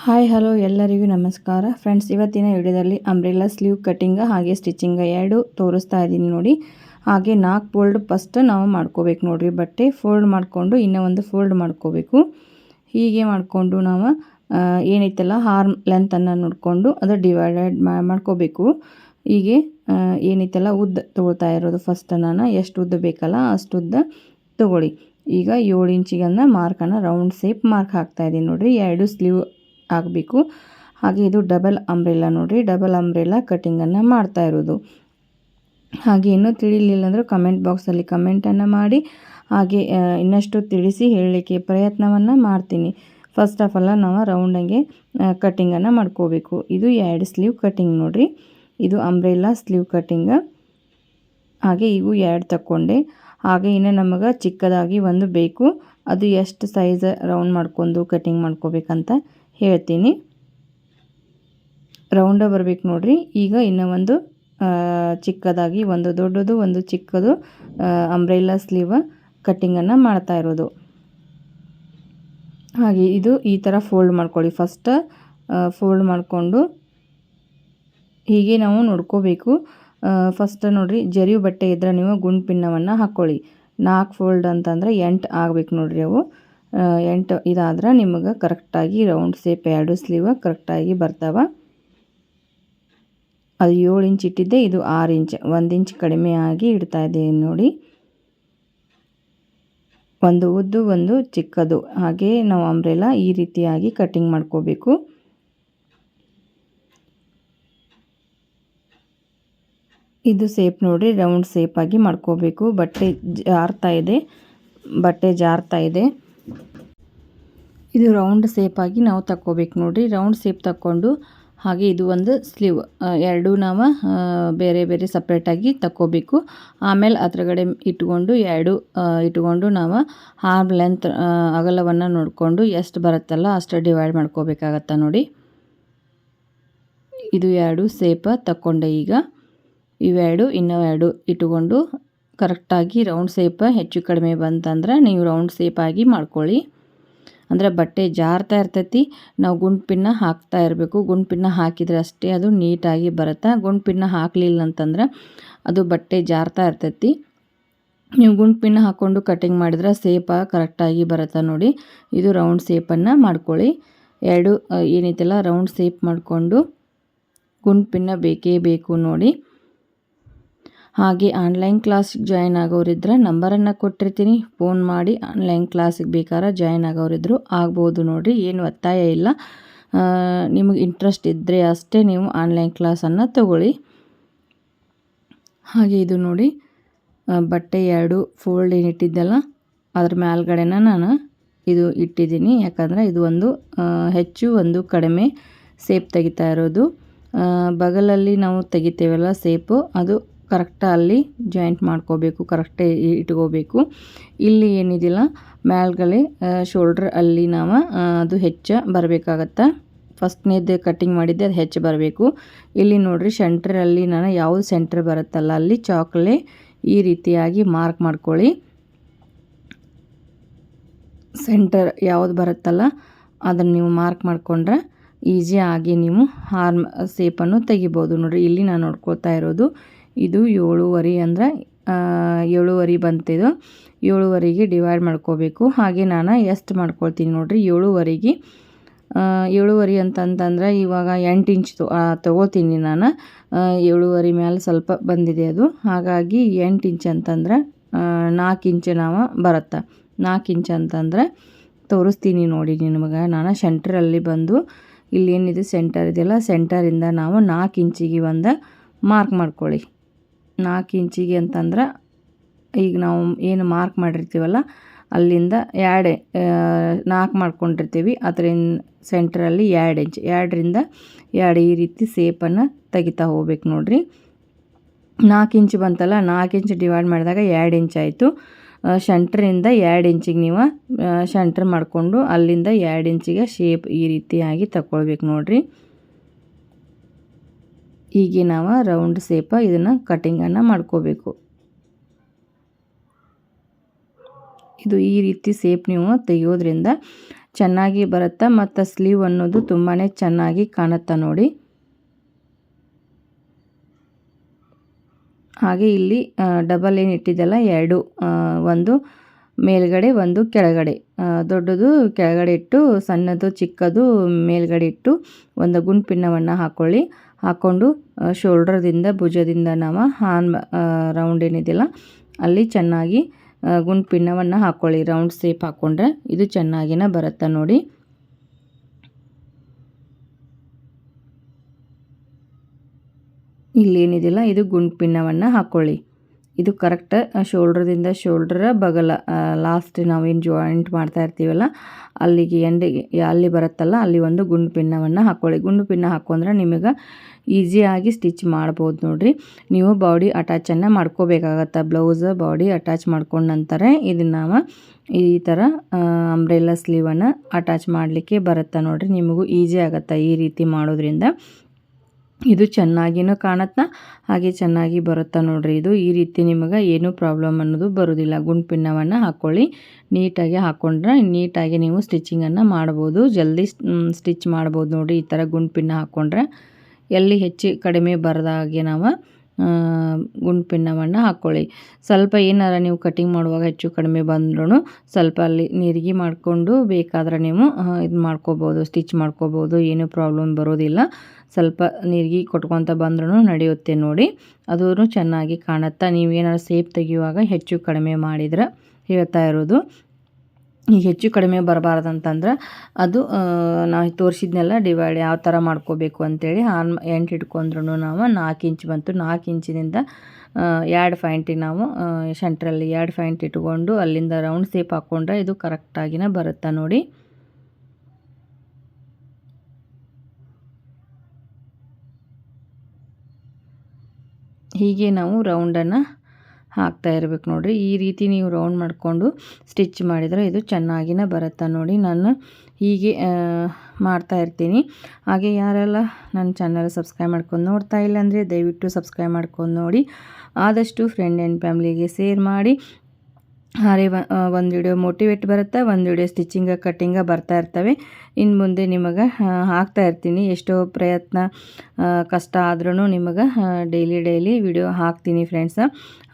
Hi hello ಎಲ್ಲರಿಗೂ ನಮಸ್ಕಾರ friends. ಇವತ್ತಿನ ವಿಡಿಯೋದಲ್ಲಿ ಅಂಬ್ರೆಲಾ ಸ್ಲೀವ್ ಕಟ್ಟಿಂಗ್ ಹಾಗೆ ಸ್ಟಿಚಿಂಗ್ ಎರಡು ತೋರಿಸ್ತಾ ಇದ್ದೀನಿ ನೋಡಿ. ಹಾಗೆ 4 ಫೋಲ್ಡ್ ಫಸ್ಟ್ ನಾವು ಮಾಡ್ಕೋಬೇಕು ನೋಡ್ರಿ. ಬಟ್ಟೆ ಫೋಲ್ಡ್ ಮಾಡಿಕೊಂಡು ಇನ್ನೂ ಒಂದು ಫೋಲ್ಡ್ ಮಾಡ್ಕೋಬೇಕು. ಹೀಗೆ ಮಾಡಿಕೊಂಡು ನಾವು ಏನೈತಲ್ಲ ಆರ್ಮ್ ಲೆಂತನ್ನು ನೋಡಿಕೊಂಡು ಅದು ಡಿವೈಡೆಡ್ ಮಾಡ್ಕೋಬೇಕು. ಹೀಗೆ ಏನೈತಲ್ಲ ಉದ್ದ ತೊಗೊಳ್ತಾ ಇರೋದು ಫಸ್ಟ್ ನಾನು ಎಷ್ಟು ಉದ್ದ ಬೇಕಲ್ಲ ಅಷ್ಟು ಉದ್ದ ತೊಗೊಳ್ಳಿ. ಈಗ 7 ಇಂಚಿಗನ್ನ ಮಾರ್ಕನ್ನು ರೌಂಡ್ ಶೇಪ್ ಮಾರ್ಕ್ ಹಾಕ್ತಾಯಿದ್ದೀನಿ ನೋಡಿರಿ. 2 ಸ್ಲೀವ್ ಆಗಬೇಕು. ಹಾಗೆ ಇದು ಡಬಲ್ ಅಂಬ್ರೆಲಾ ನೋಡಿರಿ. ಡಬಲ್ ಅಂಬ್ರೆಲಾ ಕಟ್ಟಿಂಗನ್ನು ಮಾಡ್ತಾ ಇರೋದು. ಹಾಗೆ ಇನ್ನೂ ತಿಳಿಲಿಲ್ಲ ಅಂದರೆ ಕಮೆಂಟ್ ಬಾಕ್ಸಲ್ಲಿ ಕಮೆಂಟನ್ನು ಮಾಡಿ. ಹಾಗೆ ಇನ್ನಷ್ಟು ತಿಳಿಸಿ ಹೇಳಲಿಕ್ಕೆ ಪ್ರಯತ್ನವನ್ನು ಮಾಡ್ತೀನಿ. ಫಸ್ಟ್ ಆಫ್ ಆಲ್ ನಾವು ರೌಂಡಂಗೆ ಕಟ್ಟಿಂಗನ್ನು ಮಾಡ್ಕೋಬೇಕು. ಇದು 2 ಸ್ಲೀವ್ ಕಟ್ಟಿಂಗ್ ನೋಡಿರಿ. ಇದು ಅಂಬ್ರೆಲಾ ಸ್ಲೀವ್ ಕಟ್ಟಿಂಗ್. ಹಾಗೆ ಇವು 2 ತಗೊಂಡೆ. ಹಾಗೆ ಇನ್ನು ನಮಗೆ ಚಿಕ್ಕದಾಗಿ ಒಂದು ಬೇಕು. ಅದು ಎಷ್ಟು ಸೈಜ್ ರೌಂಡ್ ಮಾಡ್ಕೊಂಡು ಕಟ್ಟಿಂಗ್ ಮಾಡ್ಕೋಬೇಕಂತ ಹೇಳ್ತೀನಿ. ರೌಂಡ ಬರಬೇಕು ನೋಡಿರಿ. ಈಗ ಇನ್ನೂ ಒಂದು ಚಿಕ್ಕದಾಗಿ ಒಂದು ದೊಡ್ಡದು ಒಂದು ಚಿಕ್ಕದು ಅಂಬ್ರೆಲಾ ಸ್ಲೀವ್ ಕಟ್ಟಿಂಗನ್ನು ಮಾಡ್ತಾ ಇರೋದು. ಹಾಗೆ ಇದು ಈ ಥರ ಫೋಲ್ಡ್ ಮಾಡ್ಕೊಳ್ಳಿ. ಫಸ್ಟ್ ಫೋಲ್ಡ್ ಮಾಡಿಕೊಂಡು ಹೀಗೆ ನಾವು ನೋಡ್ಕೋಬೇಕು. ಫಸ್ಟ್ ನೋಡಿರಿ, ಜರಿ ಬಟ್ಟೆ ಇದ್ದರೆ ನೀವು ಗುಂಡು ಪಿನ್ನವನ್ನು ಹಾಕ್ಕೊಳ್ಳಿ. 4 ಫೋಲ್ಡ್ ಅಂತಂದರೆ 8 ಆಗಬೇಕು ನೋಡಿರಿ. ಅವು 8 ಇದಾದ್ರೆ ನಿಮಗೆ ಕರೆಕ್ಟಾಗಿ ರೌಂಡ್ ಶೇಪ್ 2 ಸ್ಲೀವ್ ಕರೆಕ್ಟಾಗಿ ಬರ್ತಾವೆ. ಅದು 7 ಇಂಚ್ ಇಟ್ಟಿದ್ದೆ, ಇದು 6 ಇಂಚ್, 1 ಇಂಚ್ ಕಡಿಮೆ ಆಗಿ ಇಡ್ತಾ ಇದ್ದೀನಿ ನೋಡಿ. ಒಂದು ಉದ್ದು ಒಂದು ಚಿಕ್ಕದು. ಹಾಗೆ ನಾವು ಅಂಬ್ರೆಲಾ ಈ ರೀತಿಯಾಗಿ ಕಟ್ಟಿಂಗ್ ಮಾಡ್ಕೋಬೇಕು. ಇದು ಶೇಪ್ ನೋಡಿ ರೌಂಡ್ ಶೇಪ್ ಆಗಿ ಮಾಡ್ಕೋಬೇಕು. ಬಟ್ಟೆ ಜಾರ್ತಾ ಇದೆ. ಇದು ರೌಂಡ್ ಶೇಪ್ ಆಗಿ ನಾವು ತಕ್ಕೋಬೇಕು ನೋಡಿರಿ. ರೌಂಡ್ ಶೇಪ್ ತಕ್ಕೊಂಡು ಹಾಗೆ ಇದು ಒಂದು ಸ್ಲೀವ್ ಎರಡೂ ನಾವು ಬೇರೆ ಬೇರೆ ಸಪ್ರೇಟಾಗಿ ತಕ್ಕೋಬೇಕು. ಆಮೇಲೆ ಅದ್ರಗಡೆ ಇಟ್ಕೊಂಡು ನಾವು ಆರ್ಮ್ ಲೆಂತ್ ಅಗಲವನ್ನು ನೋಡಿಕೊಂಡು ಎಷ್ಟು ಬರುತ್ತಲ್ಲ ಅಷ್ಟು ಡಿವೈಡ್ ಮಾಡ್ಕೋಬೇಕಾಗತ್ತೆ ನೋಡಿ. ಇದು 2 ಶೇಪ್ ತಕ್ಕೊಂಡೆ. ಈಗ ಇವೆರಡು ಇನ್ನೂ 2 ಇಟ್ಟುಕೊಂಡು ಕರೆಕ್ಟಾಗಿ ರೌಂಡ್ ಶೇಪ್ ಹೆಚ್ಚು ಕಡಿಮೆ ಬಂತಂದ್ರೆ ನೀವು ರೌಂಡ್ ಶೇಪ್ ಆಗಿ ಮಾಡ್ಕೊಳ್ಳಿ. ಅಂದರೆ ಬಟ್ಟೆ ಜಾರ್ತಾ ಇರ್ತೈತಿ. ನಾವು ಗುಂಡು ಪಿನ್ನ ಹಾಕ್ತಾ ಇರಬೇಕು. ಗುಂಡು ಪಿನ್ನ ಹಾಕಿದರೆ ಅಷ್ಟೇ ಅದು ನೀಟಾಗಿ ಬರುತ್ತೆ. ಗುಂಡು ಪಿನ್ನ ಹಾಕಲಿಲ್ಲ ಅಂತಂದ್ರೆ ಅದು ಬಟ್ಟೆ ಜಾರ್ತಾ ಇರ್ತೈತಿ. ನೀವು ಗುಂಡು ಪಿನ್ನ ಹಾಕ್ಕೊಂಡು ಕಟ್ಟಿಂಗ್ ಮಾಡಿದ್ರೆ ಶೇಪ ಕರೆಕ್ಟಾಗಿ ಬರುತ್ತೆ ನೋಡಿ. ಇದು ರೌಂಡ್ ಶೇಪನ್ನು ಮಾಡ್ಕೊಳ್ಳಿ. 2 ಏನೈತಲ್ಲ ರೌಂಡ್ ಶೇಪ್ ಮಾಡಿಕೊಂಡು ಗುಂಡು ಪಿನ್ನ ಬೇಕೇ ಬೇಕು ನೋಡಿ. ಹಾಗೆ ಆನ್ಲೈನ್ ಕ್ಲಾಸಿಗೆ ಜಾಯ್ನ್ ಆಗೋರಿದ್ರೆ ನಂಬರನ್ನು ಕೊಟ್ಟಿರ್ತೀನಿ. ಫೋನ್ ಮಾಡಿ ಆನ್ಲೈನ್ ಕ್ಲಾಸಿಗೆ ಬೇಕಾದ್ರೆ ಜಾಯ್ನ್ ಆಗೋರಿದ್ರು ಆಗ್ಬೋದು ನೋಡಿರಿ. ಏನು ಒತ್ತಾಯ ಇಲ್ಲ. ನಿಮಗೆ ಇಂಟ್ರೆಸ್ಟ್ ಇದ್ದರೆ ಅಷ್ಟೇ ನೀವು ಆನ್ಲೈನ್ ಕ್ಲಾಸನ್ನು ತಗೊಳ್ಳಿ. ಹಾಗೆ ಇದು ನೋಡಿ ಬಟ್ಟೆ 2 ಫೋಲ್ಡ್ ಏನಿಟ್ಟಿದ್ದಲ್ಲ ಅದ್ರ ಮೇಲ್ಗಡೆನ ನಾನು ಇದು ಇಟ್ಟಿದ್ದೀನಿ. ಯಾಕಂದರೆ ಇದು ಒಂದು ಹೆಚ್ಚು ಒಂದು ಕಡಿಮೆ ಶೇಪ್ ತೆಗಿತಾ ಇರೋದು. ಬಗಲಲ್ಲಿ ನಾವು ತೆಗಿತೇವಲ್ಲ ಶೇಪು ಅದು ಕರೆಕ್ಟಾಗಿ ಅಲ್ಲಿ ಜಾಯಿಂಟ್ ಮಾಡ್ಕೋಬೇಕು, ಕರೆಕ್ಟಾಗಿ ಇಟ್ಕೋಬೇಕು. ಇಲ್ಲಿ ಏನಿದಿಲ್ಲ ಮೇಲ್ಗಡೆ ಶೋಲ್ಡ್ರ್ ಅಲ್ಲಿ ನಾವು ಅದು ಹೆಚ್ಚು ಬರಬೇಕಾಗತ್ತೆ. ಫಸ್ಟ್ನೇದು ಕಟ್ಟಿಂಗ್ ಮಾಡಿದ್ದೆ ಅದು ಹೆಚ್ಚು ಬರಬೇಕು. ಇಲ್ಲಿ ನೋಡಿರಿ ಸೆಂಟ್ರಲ್ಲಿ ನಾನು ಯಾವುದು ಸೆಂಟ್ರ್ ಬರುತ್ತಲ್ಲ ಅಲ್ಲಿ ಚಾಕ್ಲೆ ಈ ರೀತಿಯಾಗಿ ಮಾರ್ಕ್ ಮಾಡ್ಕೊಳ್ಳಿ. ಸೆಂಟರ್ ಯಾವುದು ಬರುತ್ತಲ್ಲ ಅದನ್ನು ನೀವು ಮಾರ್ಕ್ ಮಾಡಿಕೊಂಡ್ರೆ ಈಸಿಯಾಗಿ ನೀವು ಆರ್ಮ್ ಶೇಪನ್ನು ತೆಗಿಬೋದು ನೋಡಿರಿ. ಇಲ್ಲಿ ನಾನು ನೋಡ್ಕೊಳ್ತಾ ಇರೋದು ಇದು 7.5 ಅಂದರೆ 7.5 ಬಂತಿದ್ದು. 7.5ಗೆ ಡಿವೈಡ್ ಮಾಡ್ಕೋಬೇಕು. ಹಾಗೆ ನಾನು ಎಷ್ಟು ಮಾಡ್ಕೊಳ್ತೀನಿ ನೋಡಿರಿ. 7.5 ಅಂತಂತಂದ್ರೆ ಇವಾಗ 8 ಇಂಚ್ ತೊಗೋತೀನಿ ನಾನು. 7.5 ಮೇಲೆ ಸ್ವಲ್ಪ ಬಂದಿದೆ ಅದು. ಹಾಗಾಗಿ 8 ಇಂಚ್ ಅಂತಂದ್ರೆ 4 ಇಂಚ್ ನಾವು ಬರುತ್ತೆ. 4 ಇಂಚ್ ಅಂತಂದರೆ ತೋರಿಸ್ತೀನಿ ನೋಡಿ ನಿಮಗೆ. ನಾನು ಸೆಂಟ್ರಲ್ಲಿ ಬಂದು ಇಲ್ಲಿ ಏನಿದೆ ಸೆಂಟರ್ ಇದೆಯಲ್ಲ ಸೆಂಟರಿಂದ ನಾವು 4 ಇಂಚಿಗೆ ಒಂದು ಮಾರ್ಕ್ ಮಾಡ್ಕೊಳ್ಳಿ. 4 ಇಂಚಿಗೆ ಅಂತಂದ್ರೆ ಈಗ ನಾವು ಏನು ಮಾರ್ಕ್ ಮಾಡಿರ್ತೀವಲ್ಲ ಅಲ್ಲಿಂದ 4 ಮಾಡ್ಕೊಂಡಿರ್ತೀವಿ. ಅದರಿಂದ ಸೆಂಟ್ರಲ್ಲಿ 2 ಇಂಚ್ 2ರಿಂದ 2 ಈ ರೀತಿ ಶೇಪನ್ನು ತೆಗಿತಾ ಹೋಗ್ಬೇಕು ನೋಡಿರಿ. 4 ಇಂಚ್ ಬಂತಲ್ಲ 4 ಇಂಚ್ ಡಿವೈಡ್ ಮಾಡಿದಾಗ 2 ಇಂಚ್ ಆಯಿತು. ಸೆಂಟ್ರಿಂದ 2 ಇಂಚಿಗೆ ನೀವು ಸೆಂಟ್ರ್ ಮಾಡಿಕೊಂಡು ಅಲ್ಲಿಂದ 2 ಇಂಚಿಗೆ ಶೇಪ್ ಈ ರೀತಿಯಾಗಿ ತಗೊಳ್ಬೇಕು ನೋಡಿರಿ. ಹೀಗೆ ನಾವು ರೌಂಡ್ ಶೇಪ ಇದನ್ನು ಕಟ್ಟಿಂಗನ್ನು ಮಾಡ್ಕೋಬೇಕು. ಇದು ಈ ರೀತಿ ಶೇಪ್ ನೀವು ತೆಗೆಯೋದ್ರಿಂದ ಚೆನ್ನಾಗಿ ಬರುತ್ತೆ ಮತ್ತು ಸ್ಲೀವ್ ಅನ್ನೋದು ತುಂಬಾ ಚೆನ್ನಾಗಿ ಕಾಣುತ್ತೆ ನೋಡಿ. ಹಾಗೆ ಇಲ್ಲಿ ಡಬಲ್ ಏನು ಇಟ್ಟಿದ್ದಲ್ಲ, 2 ಒಂದು ಮೇಲ್ಗಡೆ ಒಂದು ಕೆಳಗಡೆ, ದೊಡ್ಡದು ಕೆಳಗಡೆ ಇಟ್ಟು ಸಣ್ಣದು ಚಿಕ್ಕದು ಮೇಲ್ಗಡೆ ಇಟ್ಟು ಒಂದು ಗುಂಡ್ಪಿನ್ನವನ್ನು ಹಾಕ್ಕೊಂಡು ಶೋಲ್ಡರ್ದಿಂದ ಭುಜದಿಂದ ನಾವು ರೌಂಡ್ ಏನಿದೆಯಲ್ಲ ಅಲ್ಲಿ ಚೆನ್ನಾಗಿ ಗುಂಡ್ಪಿನ್ನವನ್ನು ಹಾಕ್ಕೊಳ್ಳಿ. ರೌಂಡ್ ಶೇಪ್ ಹಾಕ್ಕೊಂಡ್ರೆ ಇದು ಚೆನ್ನಾಗಿನ ಬರುತ್ತೆ ನೋಡಿ. ಇಲ್ಲೇನಿದೆಯಲ್ಲ ಇದು ಗುಂಡ್ಪಿನ್ನವನ್ನು ಹಾಕ್ಕೊಳ್ಳಿ. ಇದು ಕರೆಕ್ಟ್ ಶೋಲ್ಡ್ರದಿಂದ ಶೋಲ್ಡ್ರ ಬಗಲ ಲಾಸ್ಟ್ ನಾವೇನು ಜಾಯಿಂಟ್ ಮಾಡ್ತಾ ಇರ್ತೀವಲ್ಲ ಅಲ್ಲಿಗೆ ಎಂಡಿಗೆ ಅಲ್ಲಿ ಬರುತ್ತಲ್ಲ ಅಲ್ಲಿ ಒಂದು ಗುಂಡು ಪಿನ್ನವನ್ನು ಹಾಕ್ಕೊಳ್ಳಿ. ಗುಂಡು ಪಿನ್ನ ಹಾಕೊಂಡ್ರೆ ನಿಮಗೆ ಈಸಿಯಾಗಿ ಸ್ಟಿಚ್ ಮಾಡ್ಬೋದು ನೋಡಿರಿ. ನೀವು ಬಾಡಿ ಅಟ್ಯಾಚನ್ನು ಮಾಡ್ಕೋಬೇಕಾಗತ್ತೆ. ಬ್ಲೌಸ್ ಬಾಡಿ ಅಟ್ಯಾಚ್ ಮಾಡ್ಕೊಂಡ ನಂತರ ಇದನ್ನು ನಾವು ಈ ಥರ ಅಂಬ್ರೆಲಾ ಸ್ಲೀವನ್ನು ಅಟ್ಯಾಚ್ ಮಾಡಲಿಕ್ಕೆ ಬರುತ್ತೆ ನೋಡಿರಿ. ನಿಮಗೂ ಈಸಿ ಆಗುತ್ತೆ ಈ ರೀತಿ ಮಾಡೋದ್ರಿಂದ. ಇದು ಚೆನ್ನಾಗಿನೂ ಕಾಣುತ್ತೆ, ಹಾಗೆ ಚೆನ್ನಾಗಿ ಬರುತ್ತೆ ನೋಡಿರಿ. ಇದು ಈ ರೀತಿ ನಿಮಗೆ ಏನೂ ಪ್ರಾಬ್ಲಮ್ ಅನ್ನೋದು ಬರೋದಿಲ್ಲ. ಗುಂಡು ಪಿನ್ನವನ್ನು ಹಾಕ್ಕೊಳ್ಳಿ. ನೀಟಾಗಿ ಹಾಕ್ಕೊಂಡ್ರೆ ನೀಟಾಗಿ ನೀವು ಸ್ಟಿಚಿಂಗನ್ನು ಮಾಡ್ಬೋದು, ಜಲ್ದಿ ಸ್ಟಿಚ್ ಮಾಡ್ಬೋದು ನೋಡಿರಿ. ಈ ಥರ ಗುಂಡು ಪಿನ್ನ ಹಾಕ್ಕೊಂಡ್ರೆ ಎಲ್ಲಿ ಹೆಚ್ಚು ಕಡಿಮೆ ಬರದಾಗೆ ನಾವು ಗುಂಡು ಪಿನ್ನವನ್ನು ಹಾಕ್ಕೊಳ್ಳಿ. ಸ್ವಲ್ಪ ಏನಾರ ನೀವು ಕಟಿಂಗ್ ಮಾಡುವಾಗ ಹೆಚ್ಚು ಕಡಿಮೆ ಬಂದ್ರೂ ಸ್ವಲ್ಪ ಅಲ್ಲಿ ನೀರಿಗೆ ಮಾಡಿಕೊಂಡು ಬೇಕಾದ್ರೆ ನೀವು ಇದು ಮಾಡ್ಕೋಬೋದು, ಸ್ಟಿಚ್ ಮಾಡ್ಕೋಬೋದು, ಏನೂ ಪ್ರಾಬ್ಲಮ್ ಬರೋದಿಲ್ಲ. ಸ್ವಲ್ಪ ನೀರಿಗೆ ಕೊಟ್ಕೊತ ಬಂದ್ರೂ ನಡೆಯುತ್ತೆ ನೋಡಿ. ಅದೂ ಚೆನ್ನಾಗಿ ಕಾಣುತ್ತೆ. ನೀವೇನಾದ್ರು ಸೇಪ್ ತೆಗೆಯುವಾಗ ಹೆಚ್ಚು ಕಡಿಮೆ ಮಾಡಿದ್ರೆ ಹೇಳ್ತಾ ಇರೋದು. ಈಗ ಹೆಚ್ಚು ಕಡಿಮೆ ಬರಬಾರ್ದಂತಂದ್ರೆ ಅದು ನಾವು ತೋರಿಸಿದ್ನೆಲ್ಲ ಡಿವೈಡ್ ಯಾವ ಥರ ಮಾಡ್ಕೋಬೇಕು ಅಂತೇಳಿ ಎಂಟು ಇಟ್ಕೊಂಡ್ರು ನಾವು 4 ಇಂಚ್ ಬಂತು. 4 ಇಂಚಿನಿಂದ 2 ಪಾಯಿಂಟಿಗೆ ನಾವು ಸೆಂಟ್ರಲ್ಲಿ 2 ಪಾಯಿಂಟ್ ಇಟ್ಕೊಂಡು ಅಲ್ಲಿಂದ ರೌಂಡ್ ಶೇಪ್ ಹಾಕ್ಕೊಂಡ್ರೆ ಇದು ಕರೆಕ್ಟಾಗಿನ ಬರುತ್ತೆ ನೋಡಿ. ಹೀಗೆ ನಾವು ರೌಂಡನ್ನು ಹಾಕ್ತಾ ಇರಬೇಕು ನೋಡಿರಿ. ಈ ರೀತಿ ನೀವು ರೌಂಡ್ ಮಾಡಿಕೊಂಡು ಸ್ಟಿಚ್ ಮಾಡಿದರೆ ಇದು ಚೆನ್ನಾಗಿನ ಬರುತ್ತೆ ನೋಡಿ. ನಾನು ಹೀಗೆ ಮಾಡ್ತಾ ಇರ್ತೀನಿ. ಹಾಗೆ ಯಾರೆಲ್ಲ ನನ್ನ ಚಾನಲ್ ಸಬ್ಸ್ಕ್ರೈಬ್ ಮಾಡ್ಕೊಂಡು ನೋಡ್ತಾ ಇಲ್ಲ ಅಂದರೆ ದಯವಿಟ್ಟು ಸಬ್ಸ್ಕ್ರೈಬ್ ಮಾಡ್ಕೊಂಡು ನೋಡಿ. ಆದಷ್ಟು ಫ್ರೆಂಡ್ ಆ್ಯಂಡ್ ಫ್ಯಾಮ್ಲಿಗೆ ಶೇರ್ ಮಾಡಿ. ಹಾಗೆ ಒಂದು ವಿಡಿಯೋ ಮೋಟಿವೇಟ್ ಬರುತ್ತೆ, ಒಂದು ವಿಡಿಯೋ ಸ್ಟಿಚಿಂಗ ಕಟ್ಟಿಂಗ ಬರ್ತಾ ಇರ್ತವೆ. ಇನ್ನು ಮುಂದೆ ನಿಮಗೆ ಹಾಕ್ತಾ ಇರ್ತೀನಿ. ಎಷ್ಟೋ ಪ್ರಯತ್ನ ಕಷ್ಟ ಆದ್ರೂ ನಿಮಗೆ ಡೈಲಿ ವಿಡಿಯೋ ಹಾಕ್ತೀನಿ ಫ್ರೆಂಡ್ಸ.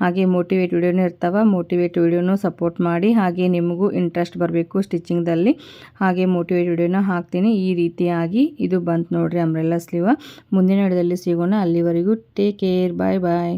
ಹಾಗೆ ಮೋಟಿವೇಟ್ ವಿಡಿಯೋನೂ ಇರ್ತವೆ. ಮೋಟಿವೇಟ್ ವಿಡಿಯೋನೂ ಸಪೋರ್ಟ್ ಮಾಡಿ. ಹಾಗೆ ನಿಮಗೂ ಇಂಟ್ರೆಸ್ಟ್ ಬರಬೇಕು ಸ್ಟಿಚಿಂಗ್ದಲ್ಲಿ. ಹಾಗೆ ಮೋಟಿವೇಟ್ ವಿಡಿಯೋನ ಹಾಕ್ತೀನಿ. ಈ ರೀತಿಯಾಗಿ ಇದು ಬಂತು ನೋಡಿರಿ ಅಂಬ್ರೆಲಾ ಸ್ಲೀವ್. ಮುಂದಿನ ವಿಡಿಯೋದಲ್ಲಿ ಸಿಗೋಣ. ಅಲ್ಲಿವರೆಗೂ ಟೇಕ್ ಕೇರ್, ಬಾಯ್ ಬಾಯ್.